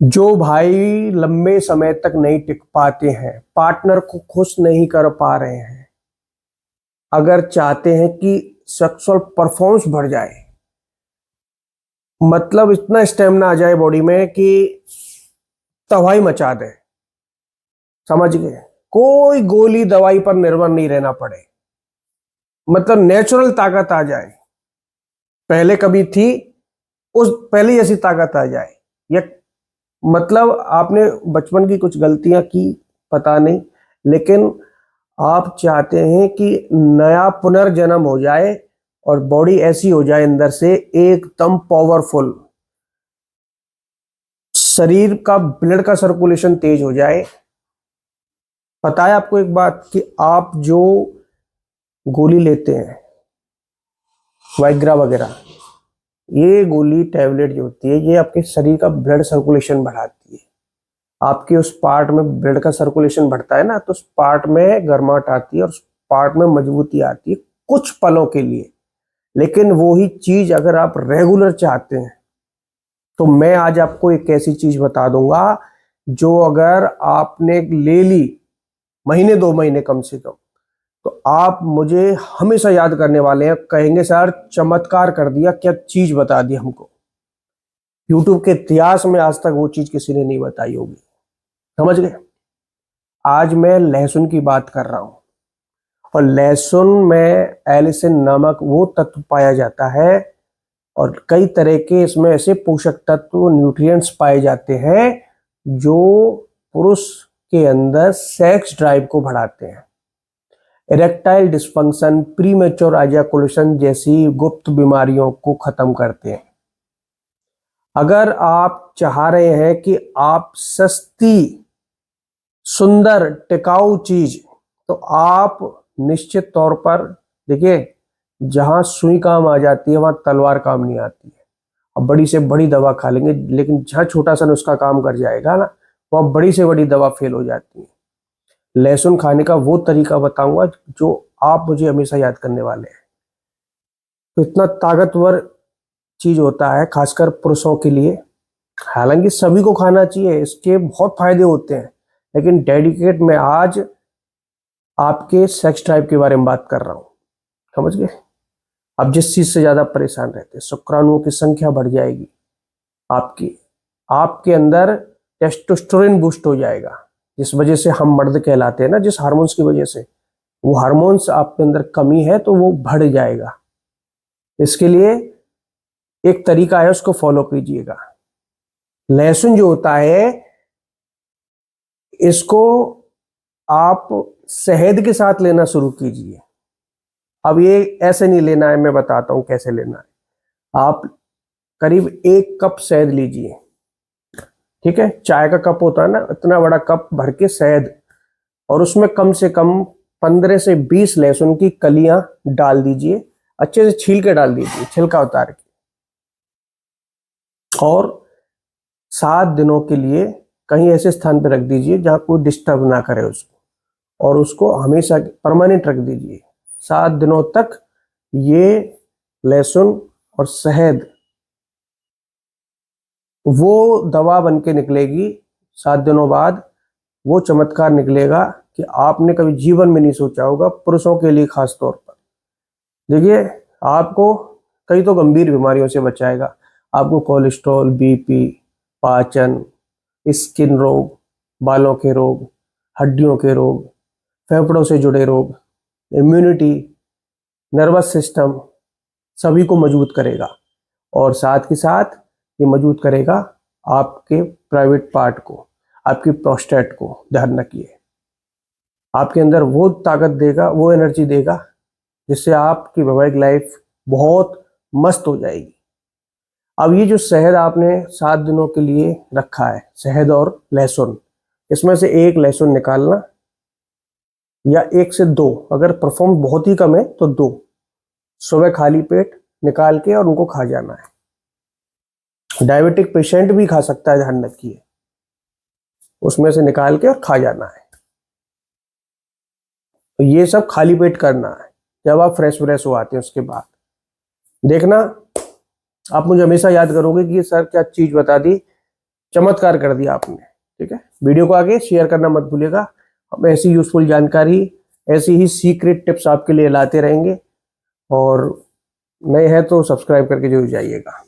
जो भाई लंबे समय तक नहीं टिक पाते हैं, पार्टनर को खुश नहीं कर पा रहे हैं, अगर चाहते हैं कि सेक्सुअल परफॉर्मेंस बढ़ जाए, मतलब इतना स्टेमिना आ जाए बॉडी में कि तबाही मचा दे, समझ गए? कोई गोली दवाई पर निर्भर नहीं रहना पड़े, मतलब नेचुरल ताकत आ जाए, पहले कभी थी उस पहले जैसी ताकत आ जाए। या मतलब आपने बचपन की कुछ गलतियां की, पता नहीं, लेकिन आप चाहते हैं कि नया पुनर्जन्म हो जाए और बॉडी ऐसी हो जाए अंदर से एकदम पावरफुल, शरीर का ब्लड का सर्कुलेशन तेज हो जाए। पता है आपको एक बात कि आप जो गोली लेते हैं, वाइग्रा वगैरह, ये गोली टैबलेट जो होती है ये आपके शरीर का ब्लड सर्कुलेशन बढ़ाती है। आपके उस पार्ट में ब्लड का सर्कुलेशन बढ़ता है ना, तो उस पार्ट में गर्माहट आती है और उस पार्ट में मजबूती आती है कुछ पलों के लिए। लेकिन वही चीज अगर आप रेगुलर चाहते हैं तो मैं आज आपको एक ऐसी चीज बता दूंगा जो अगर आपने ले ली महीने 2 महीने कम से कम, तो आप मुझे हमेशा याद करने वाले हैं, कहेंगे सर चमत्कार कर दिया, क्या चीज बता दी हमको। यूट्यूब के इतिहास में आज तक वो चीज किसी ने नहीं बताई होगी, समझ गए? आज मैं लहसुन की बात कर रहा हूं, और लहसुन में एलिसिन नामक वो तत्व पाया जाता है और कई तरह के इसमें ऐसे पोषक तत्व न्यूट्रिएंट्स पाए जाते हैं जो पुरुष के अंदर सेक्स ड्राइव को बढ़ाते हैं। इरेक्टाइल डिस्फंक्शन, प्रीमेच्योर एजाकुलेशन जैसी गुप्त बीमारियों को खत्म करते हैं। अगर आप चाह रहे हैं कि आप सस्ती, सुंदर, टिकाऊ चीज, तो आप निश्चित तौर पर देखिए, जहां सुई काम आ जाती है वहां तलवार काम नहीं आती है। अब बड़ी से बड़ी दवा खा लेंगे, लेकिन जहां छोटा सा नुस्खा काम कर जाएगा ना, वहां बड़ी से बड़ी दवा फेल हो जाती है। लहसुन खाने का वो तरीका बताऊंगा जो आप मुझे हमेशा याद करने वाले हैं। तो इतना ताकतवर चीज होता है खासकर पुरुषों के लिए, हालांकि सभी को खाना चाहिए, इसके बहुत फायदे होते हैं, लेकिन डेडिकेट मैं आज आपके सेक्स ड्राइव के बारे में बात कर रहा हूं, समझ गए? आप जिस चीज से ज्यादा परेशान रहते हैं, शुक्राणुओं की संख्या बढ़ जाएगी आपकी, आपके अंदर टेस्टोस्टेरोन बूस्ट हो जाएगा, जिस वजह से हम मर्द कहलाते हैं ना, जिस हार्मोन्स की वजह से, वो हार्मोन्स आपके अंदर कमी है तो वो बढ़ जाएगा। इसके लिए एक तरीका है, उसको फॉलो कीजिएगा। लहसुन जो होता है, इसको आप शहद के साथ लेना शुरू कीजिए। अब ये ऐसे नहीं लेना है, मैं बताता हूं कैसे लेना है। आप करीब 1 कप शहद लीजिए, ठीक है? चाय का कप होता है ना, इतना बड़ा कप भर के शहद, और उसमें कम से कम 15 से 20 लहसुन की कलियां डाल दीजिए, अच्छे से छील के डाल दीजिए, छिलका उतार के, और 7 दिनों के लिए कहीं ऐसे स्थान पर रख दीजिए जहां कोई डिस्टर्ब ना करे उसको, और उसको हमेशा परमानेंट रख दीजिए। 7 दिनों तक ये लहसुन और शहद वो दवा बन के निकलेगी। 7 दिनों बाद वो चमत्कार निकलेगा कि आपने कभी जीवन में नहीं सोचा होगा, पुरुषों के लिए खास तौर पर। देखिए, आपको कई तो गंभीर बीमारियों से बचाएगा, आपको कोलेस्ट्रॉल, बीपी, पाचन, स्किन रोग, बालों के रोग, हड्डियों के रोग, फेफड़ों से जुड़े रोग, इम्यूनिटी, नर्वस सिस्टम, सभी को मजबूत करेगा। और साथ ही साथ ये मजबूत करेगा आपके प्राइवेट पार्ट को, आपकी प्रोस्टेट को। ध्यान रखिए, आपके अंदर वो ताकत देगा, वो एनर्जी देगा जिससे आपकी वैवाहिक लाइफ बहुत मस्त हो जाएगी। अब ये जो शहद आपने 7 दिनों के लिए रखा है, शहद और लहसुन, इसमें से एक लहसुन निकालना, या 1 से 2, अगर परफॉर्म बहुत ही कम है तो 2, सुबह खाली पेट निकाल के और उनको खा जाना है। डायबिटिक पेशेंट भी खा सकता है, ध्यान रखिए, उसमें से निकाल के और खा जाना है। तो ये सब खाली पेट करना है, जब आप फ्रेश फ्रेश हो आते हैं उसके बाद। देखना, आप मुझे हमेशा याद करोगे कि ये सर क्या चीज बता दी, चमत्कार कर दिया आपने। ठीक है, वीडियो को आगे शेयर करना मत भूलिएगा। हम ऐसी यूजफुल जानकारी, ऐसी ही सीक्रेट टिप्स आपके लिए लाते रहेंगे, और नए हैं तो सब्सक्राइब करके जरूर जाइएगा।